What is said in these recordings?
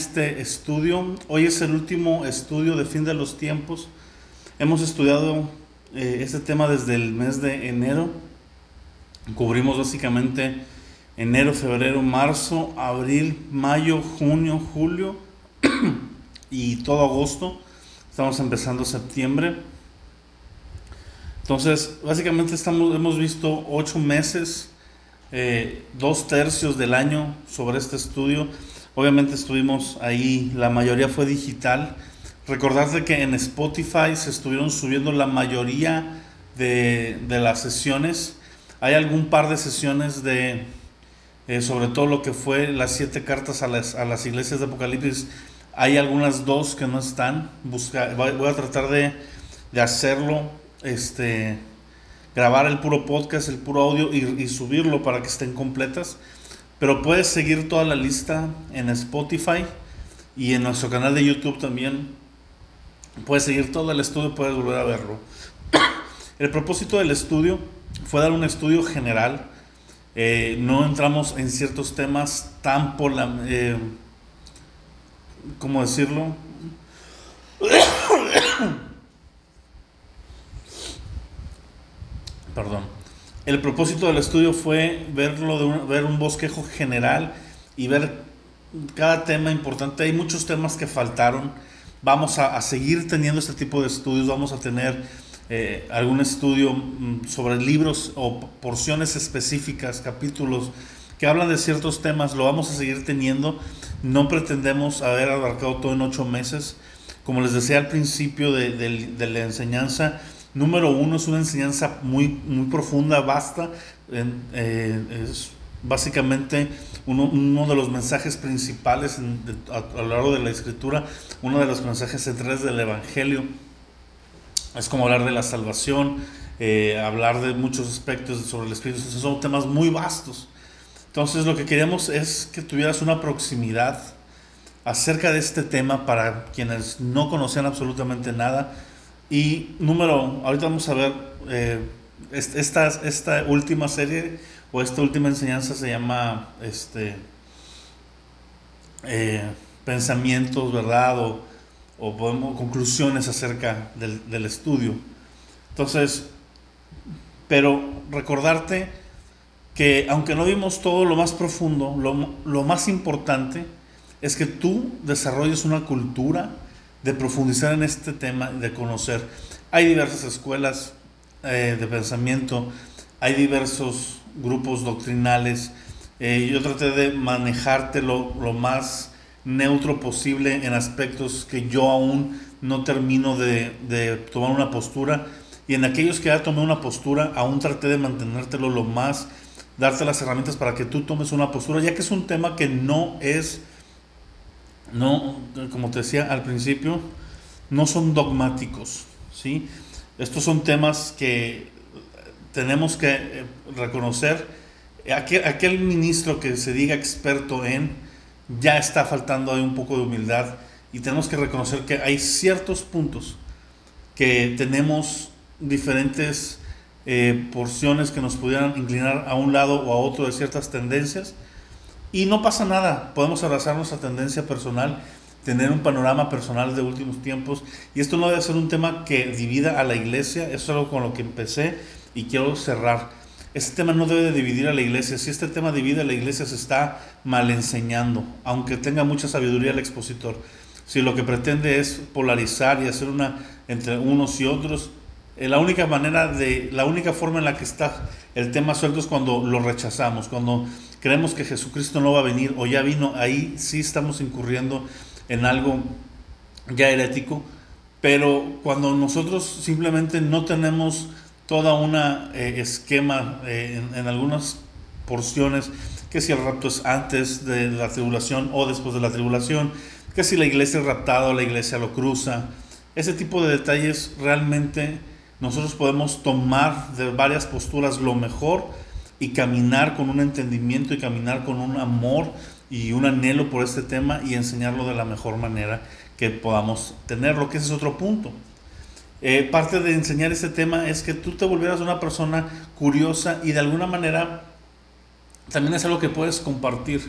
este estudio. Hoy es el último estudio de fin de los tiempos. Hemos estudiado este tema desde el mes de enero. Cubrimos básicamente enero, febrero, marzo, abril, mayo, junio, julio y todo agosto. Estamos empezando septiembre. Entonces, básicamente hemos visto 8 meses, 2/3 del año sobre este estudio. Obviamente estuvimos ahí, la mayoría fue digital. Recordarte que en Spotify se estuvieron subiendo la mayoría de las sesiones. Hay algún par de sesiones de, sobre todo lo que fue las 7 cartas a las iglesias de Apocalipsis. Hay algunas 2 que no están. Voy a tratar de hacerlo, grabar el puro podcast, el puro audio y subirlo para que estén completas. Pero puedes seguir toda la lista en Spotify y en nuestro canal de YouTube también. Puedes seguir todo el estudio, puedes volver a verlo. El propósito del estudio fue dar un estudio general. No entramos en ciertos temas tan ¿cómo decirlo? Perdón. El propósito del estudio fue ver un bosquejo general y ver cada tema importante. Hay muchos temas que faltaron. Vamos a seguir teniendo este tipo de estudios. Vamos a tener algún estudio sobre libros o porciones específicas, capítulos que hablan de ciertos temas. Lo vamos a seguir teniendo. No pretendemos haber abarcado todo en 8 meses. Como les decía al principio de la enseñanza, número 1 es una enseñanza muy, muy profunda, vasta. Es básicamente uno de los mensajes principales a lo largo de la Escritura, uno de los mensajes centrales del Evangelio. Es como hablar de la salvación, hablar de muchos aspectos sobre el Espíritu. Son temas muy vastos. Entonces lo que queríamos es que tuvieras una proximidad acerca de este tema para quienes no conocían absolutamente nada. Y ahorita vamos a ver, esta última serie o esta última enseñanza se llama pensamientos, ¿verdad? O conclusiones acerca del estudio. Entonces, pero recordarte que aunque no vimos todo lo más profundo, lo más importante es que tú desarrolles una cultura de profundizar en este tema, de conocer. Hay diversas escuelas de pensamiento, hay diversos grupos doctrinales. Yo traté de manejarte lo más neutro posible en aspectos que yo aún no termino de tomar una postura, y en aquellos que ya tomé una postura aún traté de mantenértelo lo más, darte las herramientas para que tú tomes una postura, ya que es un tema que no, como te decía al principio, no son dogmáticos, ¿sí? Estos son temas que tenemos que reconocer. Aquel ministro que se diga experto ya está faltando ahí un poco de humildad, y tenemos que reconocer que hay ciertos puntos que tenemos diferentes porciones que nos pudieran inclinar a un lado o a otro de ciertas tendencias, y no pasa nada. Podemos abrazar nuestra tendencia personal, tener un panorama personal de últimos tiempos, y esto no debe ser un tema que divida a la iglesia. Eso es algo con lo que empecé y quiero cerrar. Este tema no debe de dividir a la iglesia. Si este tema divide a la iglesia, se está mal enseñando, aunque tenga mucha sabiduría el expositor. Si lo que pretende es polarizar y hacer una entre unos y otros, la única forma en la que está el tema suelto es cuando lo rechazamos, cuando creemos que Jesucristo no va a venir o ya vino. Ahí sí estamos incurriendo en algo ya herético. Pero cuando nosotros simplemente no tenemos toda una esquema en algunas porciones, que si el rapto es antes de la tribulación o después de la tribulación, que si la iglesia es raptada o la iglesia lo cruza, ese tipo de detalles, realmente nosotros podemos tomar de varias posturas lo mejor y caminar con un entendimiento y caminar con un amor y un anhelo por este tema y enseñarlo de la mejor manera que podamos tenerlo, que ese es otro punto. Parte de enseñar este tema es que tú te volvieras una persona curiosa, y de alguna manera también es algo que puedes compartir.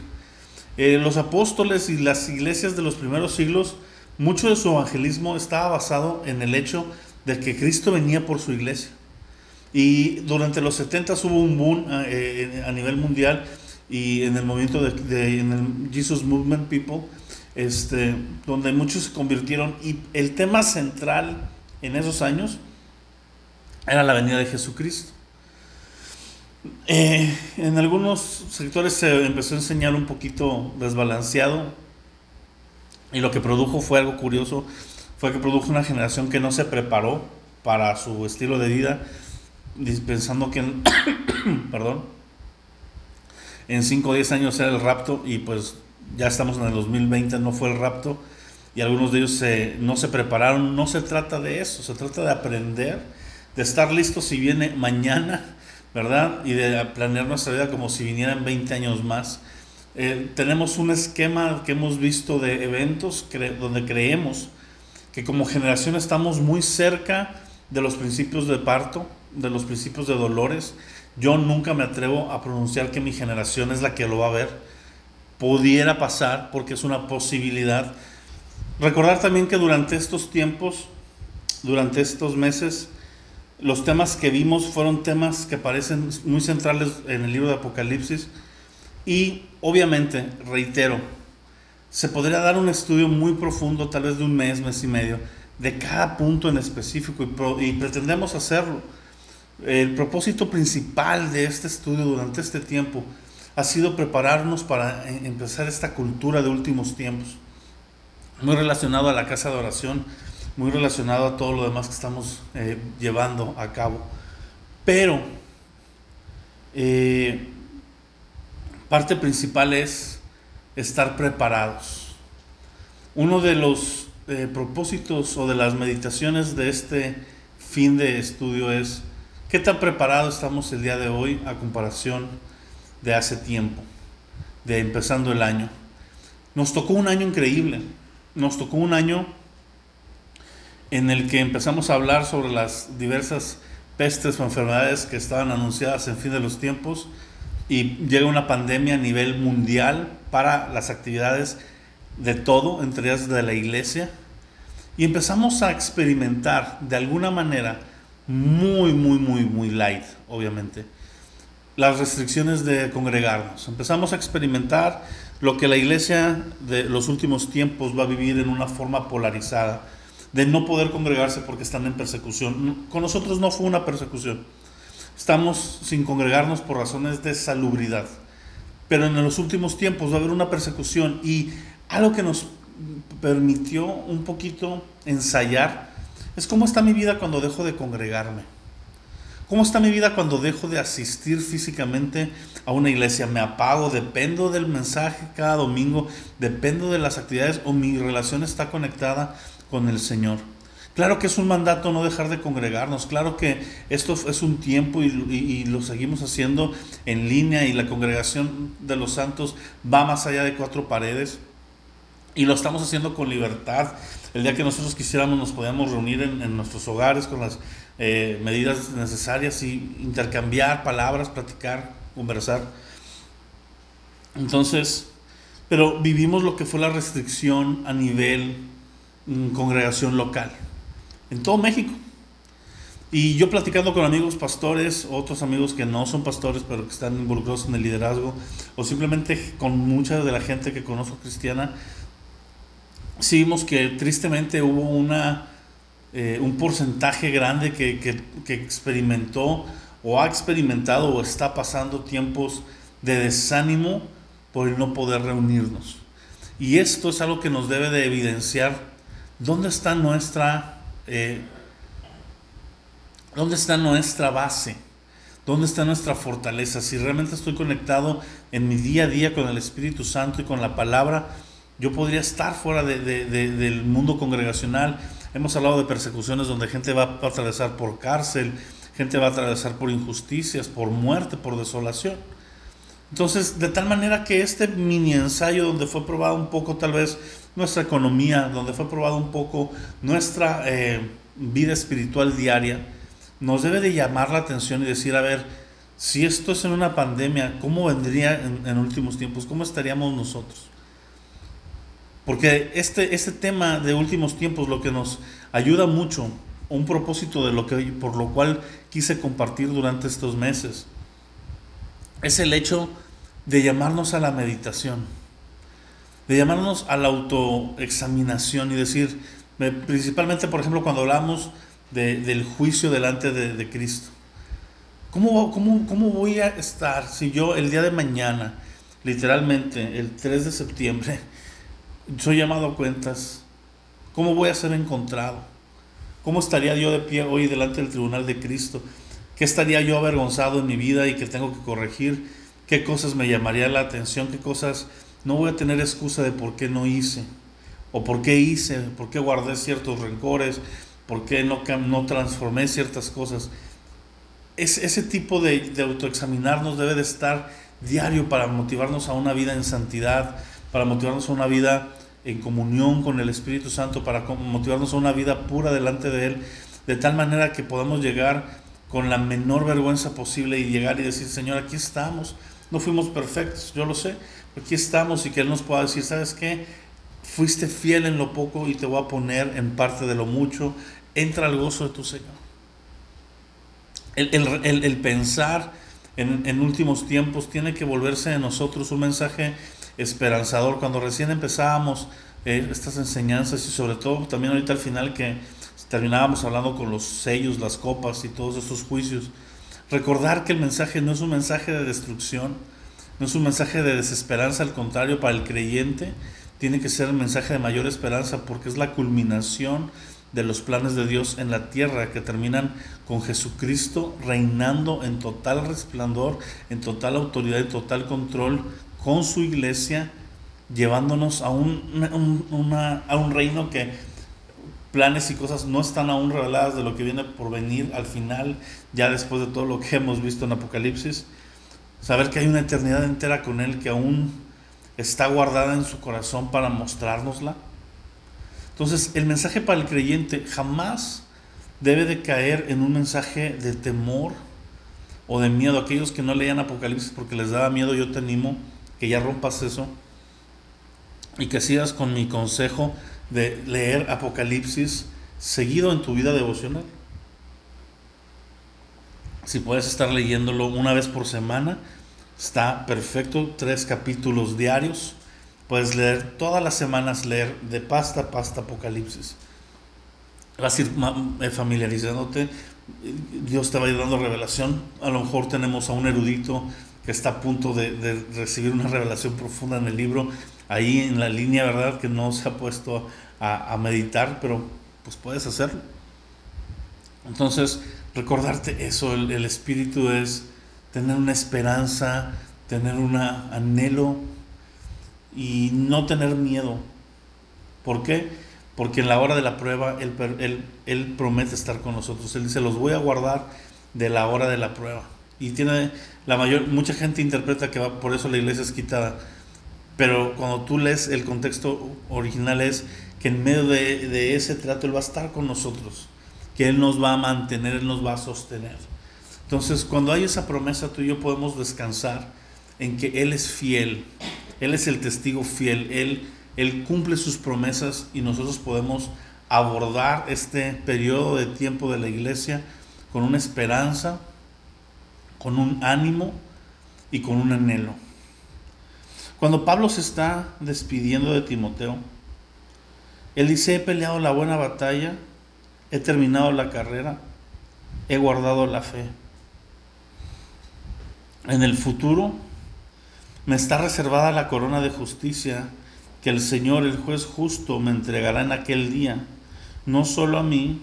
Los apóstoles y las iglesias de los primeros siglos, mucho de su evangelismo estaba basado en el hecho de que Cristo venía por su iglesia. Y durante los 70 hubo un boom a nivel mundial y en el movimiento en el Jesus Movement People, donde muchos se convirtieron, y el tema central en esos años era la venida de Jesucristo. En algunos sectores se empezó a enseñar un poquito desbalanceado, y lo que produjo fue algo curioso, fue que produjo una generación que no se preparó para su estilo de vida, pensando que perdón, en 5 o 10 años era el rapto, y pues ya estamos en el 2020, no fue el rapto, y algunos de ellos no se prepararon. No se trata de eso, se trata de aprender, de estar listos si viene mañana, ¿verdad? Y de planear nuestra vida como si vinieran 20 años más. Tenemos un esquema que hemos visto de eventos donde creemos que como generación estamos muy cerca de los principios de parto, de los principios de dolores. Yo nunca me atrevo a pronunciar que mi generación es la que lo va a ver. Pudiera pasar, porque es una posibilidad. Recordar también que durante estos tiempos, durante estos meses, los temas que vimos fueron temas que parecen muy centrales en el libro de Apocalipsis, y obviamente, reitero, se podría dar un estudio muy profundo, tal vez de un mes, mes y medio, de cada punto en específico, y pretendemos hacerlo. El propósito principal de este estudio durante este tiempo ha sido prepararnos para empezar esta cultura de últimos tiempos, muy relacionado a la casa de oración, muy relacionado a todo lo demás que estamos llevando a cabo. Pero parte principal es estar preparados. Uno de los propósitos o de las meditaciones de este fin de estudio es: ¿qué tan preparados estamos el día de hoy a comparación de hace tiempo, de empezando el año? Nos tocó un año increíble, nos tocó un año en el que empezamos a hablar sobre las diversas pestes o enfermedades que estaban anunciadas en fin de los tiempos, y llega una pandemia a nivel mundial para las actividades de todo, entre ellas de la iglesia, y empezamos a experimentar de alguna manera muy light, obviamente, las restricciones de congregarnos. Empezamos a experimentar lo que la iglesia de los últimos tiempos va a vivir en una forma polarizada, de no poder congregarse porque están en persecución. Con nosotros no fue una persecución, estamos sin congregarnos por razones de salubridad, pero en los últimos tiempos va a haber una persecución, y algo que nos permitió un poquito ensayar es cómo está mi vida cuando dejo de congregarme. ¿Cómo está mi vida cuando dejo de asistir físicamente a una iglesia? ¿Me apago? ¿Dependo del mensaje cada domingo? ¿Dependo de las actividades? ¿O mi relación está conectada con el Señor? Claro que es un mandato no dejar de congregarnos. Claro que esto es un tiempo, y lo seguimos haciendo en línea, y la congregación de los santos va más allá de 4 paredes. Y lo estamos haciendo con libertad. El día que nosotros quisiéramos nos podíamos reunir en nuestros hogares con las medidas necesarias y intercambiar palabras, platicar, conversar. Entonces, pero vivimos lo que fue la restricción a nivel congregación local, en todo México. Y yo platicando con amigos pastores, otros amigos que no son pastores, pero que están involucrados en el liderazgo, o simplemente con mucha de la gente que conozco cristiana, sí vimos que tristemente hubo un porcentaje grande que experimentó, o ha experimentado, o está pasando tiempos de desánimo por el no poder reunirnos. Y esto es algo que nos debe de evidenciar dónde está nuestra base, dónde está nuestra fortaleza. Si realmente estoy conectado en mi día a día con el Espíritu Santo y con la palabra, yo podría estar fuera del mundo congregacional. Hemos hablado de persecuciones donde gente va a atravesar por cárcel, gente va a atravesar por injusticias, por muerte, por desolación. Entonces, de tal manera que este mini ensayo, donde fue probado un poco tal vez nuestra economía, donde fue probado un poco nuestra vida espiritual diaria, nos debe de llamar la atención y decir: a ver, Si esto es en una pandemia, ¿cómo vendría en últimos tiempos? ¿Cómo estaríamos nosotros? Porque este tema de últimos tiempos lo que nos ayuda mucho, un propósito de por lo cual quise compartir durante estos meses, es el hecho de llamarnos a la meditación, de llamarnos a la autoexaminación y decir, principalmente por ejemplo cuando hablamos del juicio delante de Cristo, ¿cómo voy a estar si yo el día de mañana, literalmente el 3 de septiembre, soy llamado a cuentas? ¿Cómo voy a ser encontrado? ¿Cómo estaría yo de pie hoy delante del tribunal de Cristo? ¿Qué estaría yo avergonzado en mi vida y que tengo que corregir? ¿Qué cosas me llamaría la atención? ¿Qué cosas no voy a tener excusa de por qué no hice? ¿O por qué hice? ¿Por qué guardé ciertos rencores? ¿Por qué no transformé ciertas cosas? Ese tipo de autoexaminarnos debe de estar diario para motivarnos a una vida en santidad, para motivarnos a una vida en comunión con el Espíritu Santo, para motivarnos a una vida pura delante de Él, de tal manera que podamos llegar con la menor vergüenza posible y llegar y decir, Señor, aquí estamos, no fuimos perfectos, yo lo sé, aquí estamos, y que Él nos pueda decir, ¿sabes qué? Fuiste fiel en lo poco y te voy a poner en parte de lo mucho, entra al gozo de tu Señor. El pensar en últimos tiempos tiene que volverse en nosotros un mensaje esperanzador. Cuando recién empezábamos estas enseñanzas, y sobre todo también ahorita al final que terminábamos hablando con los sellos, las copas y todos esos juicios, recordar que el mensaje no es un mensaje de destrucción, no es un mensaje de desesperanza, al contrario, para el creyente tiene que ser el mensaje de mayor esperanza, porque es la culminación de los planes de Dios en la tierra, que terminan con Jesucristo reinando en total resplandor, en total autoridad, en total control, con su iglesia, llevándonos a un reino que planes y cosas no están aún reveladas de lo que viene por venir al final, ya después de todo lo que hemos visto en Apocalipsis. Saber que hay una eternidad entera con Él que aún está guardada en su corazón para mostrárnosla. Entonces, el mensaje para el creyente jamás debe de caer en un mensaje de temor o de miedo. Aquellos que no leían Apocalipsis porque les daba miedo, yo te animo que ya rompas eso y que sigas con mi consejo de leer Apocalipsis seguido en tu vida devocional. Si puedes estar leyéndolo una vez por semana, está perfecto, 3 capítulos diarios. Puedes leer todas las semanas, leer de pasta a pasta Apocalipsis. Vas a ir familiarizándote, Dios te va a ir dando revelación. A lo mejor tenemos a un erudito que está a punto de recibir una revelación profunda en el libro, ahí en la línea, ¿verdad? Que no se ha puesto a meditar, pero pues puedes hacerlo. Entonces, recordarte eso, el espíritu es tener una esperanza, tener un anhelo y no tener miedo. ¿Por qué? Porque en la hora de la prueba Él promete estar con nosotros. Él dice, los voy a guardar de la hora de la prueba. Y mucha gente interpreta que por eso la iglesia es quitada. Pero cuando tú lees el contexto original es que en medio de ese trato Él va a estar con nosotros, que Él nos va a mantener, Él nos va a sostener. Entonces, cuando hay esa promesa, tú y yo podemos descansar en que Él es fiel, Él es el testigo fiel, Él cumple sus promesas, y nosotros podemos abordar este periodo de tiempo de la iglesia con una esperanza, con un ánimo y con un anhelo. Cuando Pablo se está despidiendo de Timoteo, él dice, he peleado la buena batalla, he terminado la carrera, he guardado la fe. En el futuro me está reservada la corona de justicia que el Señor, el juez justo, me entregará en aquel día, no solo a mí,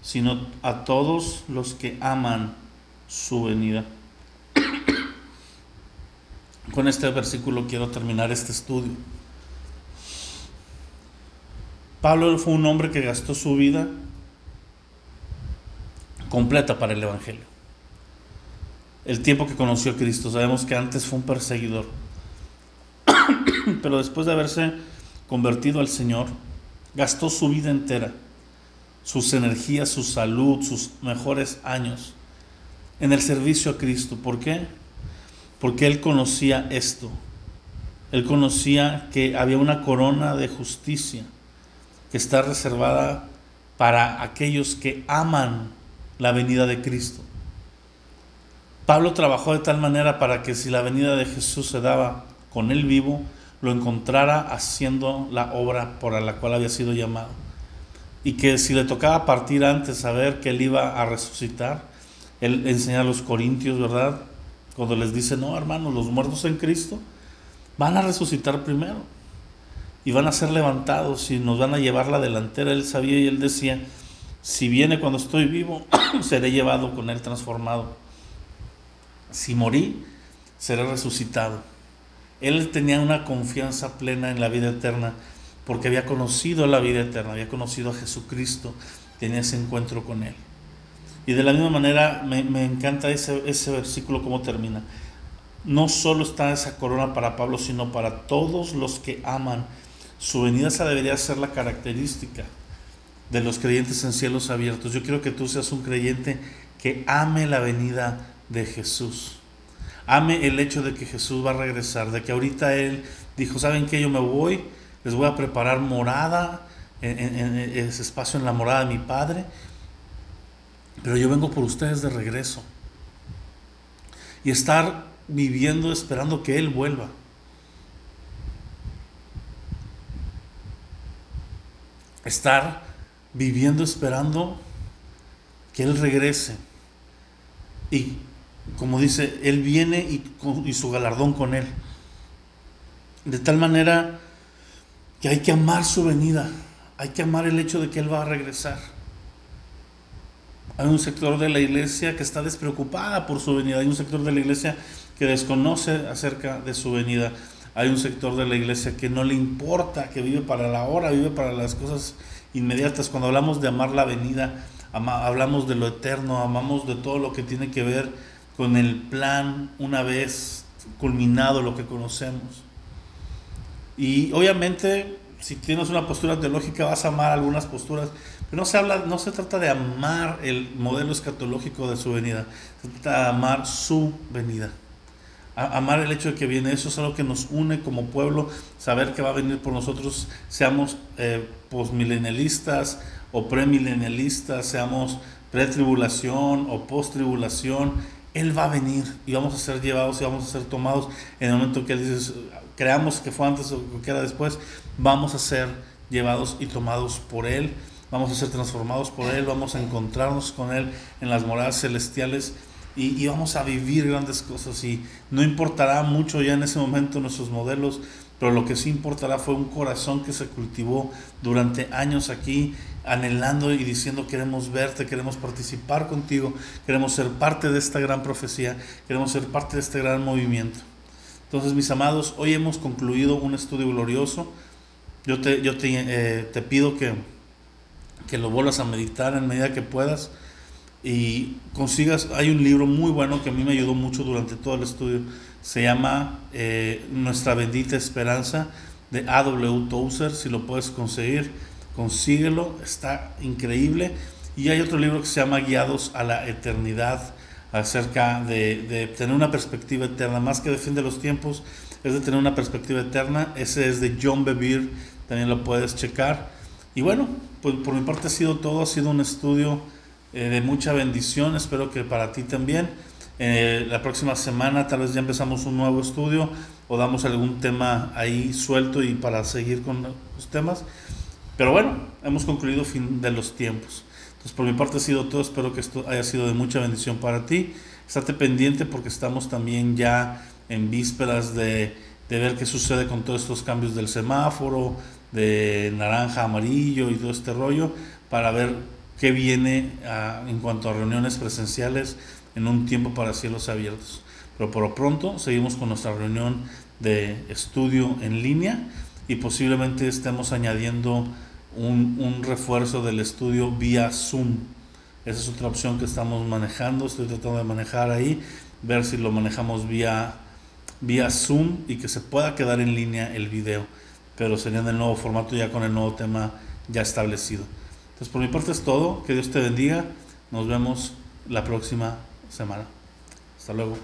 sino a todos los que aman su venida. Con este versículo quiero terminar este estudio. Pablo fue un hombre que gastó su vida completa para el Evangelio. El tiempo que conoció a Cristo, sabemos que antes fue un perseguidor, pero después de haberse convertido al Señor, gastó su vida entera, sus energías, su salud, sus mejores años en el servicio a Cristo. ¿Por qué? Porque él conocía esto. Él conocía que había una corona de justicia que está reservada para aquellos que aman la venida de Cristo. Pablo trabajó de tal manera para que si la venida de Jesús se daba con él vivo, lo encontrara haciendo la obra por la cual había sido llamado. Y que si le tocaba partir antes, saber que él iba a resucitar. Él enseña a los corintios, ¿verdad? Cuando les dice, no, hermanos, los muertos en Cristo van a resucitar primero y van a ser levantados y nos van a llevar la delantera. Él sabía y él decía, si viene cuando estoy vivo, seré llevado con él transformado. Si morí, seré resucitado. Él tenía una confianza plena en la vida eterna porque había conocido la vida eterna, había conocido a Jesucristo, tenía ese encuentro con él. Y de la misma manera me encanta ese versículo cómo termina. No solo está esa corona para Pablo, sino para todos los que aman su venida. Esa debería ser la característica de los creyentes en cielos abiertos. Yo quiero que tú seas un creyente que ame la venida de Jesús. Ame el hecho de que Jesús va a regresar, de que ahorita Él dijo, ¿saben qué? Yo me voy, les voy a preparar morada, en ese espacio en la morada de mi Padre, pero yo vengo por ustedes de regreso. Y estar viviendo esperando que Él vuelva. Estar viviendo esperando que Él regrese. Y como dice, Él viene y su galardón con Él. De tal manera que hay que amar su venida. Hay que amar el hecho de que Él va a regresar. Hay un sector de la iglesia que está despreocupada por su venida. Hay un sector de la iglesia que desconoce acerca de su venida. Hay un sector de la iglesia que no le importa, que vive para la hora, vive para las cosas inmediatas. Cuando hablamos de amar la venida, hablamos de lo eterno, amamos de todo lo que tiene que ver con el plan una vez culminado lo que conocemos. Y obviamente, si tienes una postura teológica, vas a amar algunas posturas, pero no se trata de amar el modelo escatológico de su venida, se trata de amar su venida. Amar el hecho de que viene, eso es algo que nos une como pueblo, saber que va a venir por nosotros, seamos posmilenialistas o premilenialistas, seamos pretribulación o posttribulación, Él va a venir y vamos a ser llevados y vamos a ser tomados en el momento que Él dice, creamos que fue antes o que era después, vamos a ser llevados y tomados por Él, vamos a ser transformados por Él, vamos a encontrarnos con Él en las moradas celestiales. Y vamos a vivir grandes cosas y no importará mucho ya en ese momento nuestros modelos, pero lo que sí importará fue un corazón que se cultivó durante años aquí, anhelando y diciendo queremos verte, queremos participar contigo, queremos ser parte de esta gran profecía, queremos ser parte de este gran movimiento. Entonces, mis amados, hoy hemos concluido un estudio glorioso. Yo te pido que lo vuelvas a meditar en medida que puedas y consigas. Hay un libro muy bueno que a mí me ayudó mucho durante todo el estudio, se llama Nuestra Bendita Esperanza, de A.W. Tozer. Si lo puedes conseguir, consíguelo, está increíble. Y hay otro libro que se llama Guiados a la Eternidad, acerca de tener una perspectiva eterna, más que de fin de los tiempos, es de tener una perspectiva eterna. Ese es de John Bevere, también lo puedes checar. Y bueno, pues por mi parte ha sido todo, ha sido un estudio de mucha bendición, espero que para ti también. La próxima semana tal vez ya empezamos un nuevo estudio o damos algún tema ahí suelto y para seguir con los temas, pero bueno, hemos concluido fin de los tiempos. Entonces por mi parte ha sido todo, espero que esto haya sido de mucha bendición para ti. Estate pendiente porque estamos también ya en vísperas de ver qué sucede con todos estos cambios del semáforo, de naranja a amarillo y todo este rollo, para ver qué viene en cuanto a reuniones presenciales en un tiempo para cielos abiertos. Pero por lo pronto seguimos con nuestra reunión de estudio en línea y posiblemente estemos añadiendo un refuerzo del estudio vía Zoom. Esa es otra opción que estamos manejando, estoy tratando de manejar ahí, ver si lo manejamos vía Zoom y que se pueda quedar en línea el video, pero sería en el nuevo formato ya con el nuevo tema ya establecido. Entonces por mi parte es todo, que Dios te bendiga, nos vemos la próxima semana. Hasta luego.